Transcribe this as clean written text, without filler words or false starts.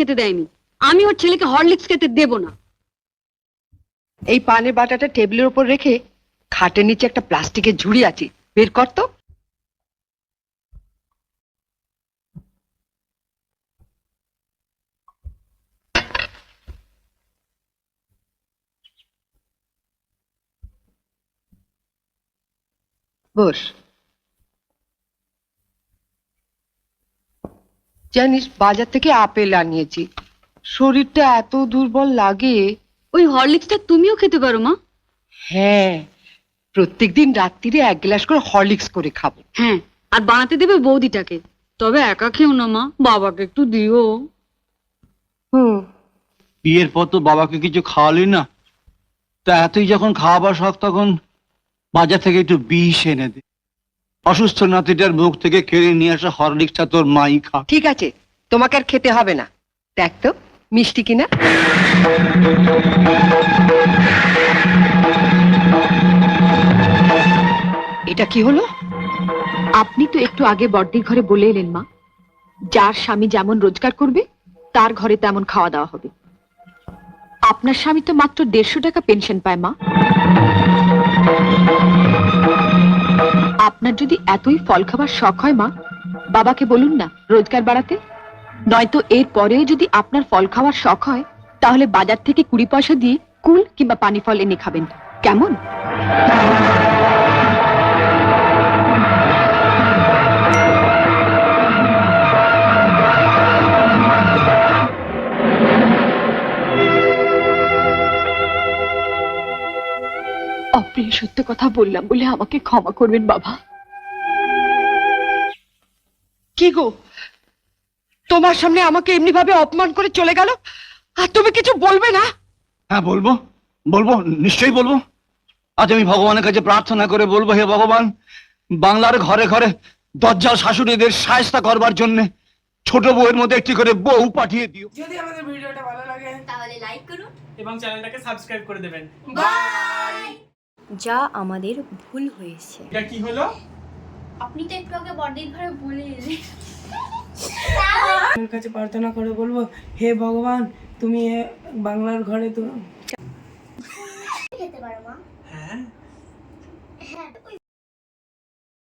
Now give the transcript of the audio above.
খেতে দেয়নি, আমি ওর ছেলেকে হরলিক্স খেতে দেব না। এই পানের বাটাটা টেবিলের উপর রেখে খাটের নিচে একটা প্লাস্টিকের ঝুড়ি আছে, বের কর তো। বস। জানিস, বাজার থেকে আপেল আনিয়েছি, শরীরটা এত দুর্বল লাগে। ওই হরলিক্সটা তুমিও খেতে পারো মা। হ্যাঁ, প্রত্যেকদিন রাত্রিরে 1 গ্লাস করে হরলিক্স করে খাবো। হ্যাঁ, আর বানাতে দেবে বৌদিটাকে। তবে একা খেও না মা, বাবাকে একটু দিও। বিয়ের পর তো বাবাকে কিছু খাওয়ালি না, তা এতই যখন খাওয়াবার শখ তখন বাজার থেকে একটু বিষ এনে দে। অসুস্থ নাতিটার মুখ থেকে কেড়ে নিয়ে আসা হরলিক্সটা তোর মাই খা। ঠিক আছে, তোমাকে আর খেতে হবে না। দেখ তো মিষ্টি কিনা। এটা কি হলো? আপনি তো একটু আগে বড়দির ঘরে বলে এলেন মা, যার স্বামী যেমন রোজগার করবে তার ঘরে তেমন খাওয়া দাওয়া হবে। আপনার স্বামী তো মাত্র 150 টাকা পেনশন পায় মা। আপনার যদি এতই ফল খাবার শখ হয় মা, বাবাকে বলুন না রোজগার বাড়াতে। নয়তো এর পরেও যদি আপনার ফল খাওয়ার শখ হয়, তাহলে বাজার থেকে 20 পয়সা দিয়ে কুল কিংবা পানি ফল এনে খাবেন, কেমন? অপ্রিয় সত্য কথা বললাম বলে আমাকে ক্ষমা করবেন বাবা। কি গো, তোমার সামনে আমাকে এমনি ভাবে অপমান করে চলে গেল, আর তুমি কিছু বলবে না? হ্যাঁ বলবো, বলবো, নিশ্চয়ই বলবো। আজ আমি ভগবানের কাছে প্রার্থনা করে বলবো, হে ভগবান, বাংলার ঘরে ঘরে দজ্জাল শাশুড়িদের শায়েস্তা করবার জন্য ছোট বউয়ের মধ্যে একটি করে বউ পাঠিয়ে দিও। যদি আমাদের ভিডিওটা ভালো লাগে তাহলে লাইক করুন এবং চ্যানেলটাকে সাবস্ক্রাইব করে দেবেন। বাই। যা আমাদের ভুল হয়েছে। এটা কি হলো? আপনি তো একটু আগে বড়দির ঘরে বলে এলেন। আমার কাছে প্রার্থনা করে বলবো, হে ভগবান, তুমি বাংলার ঘরে তো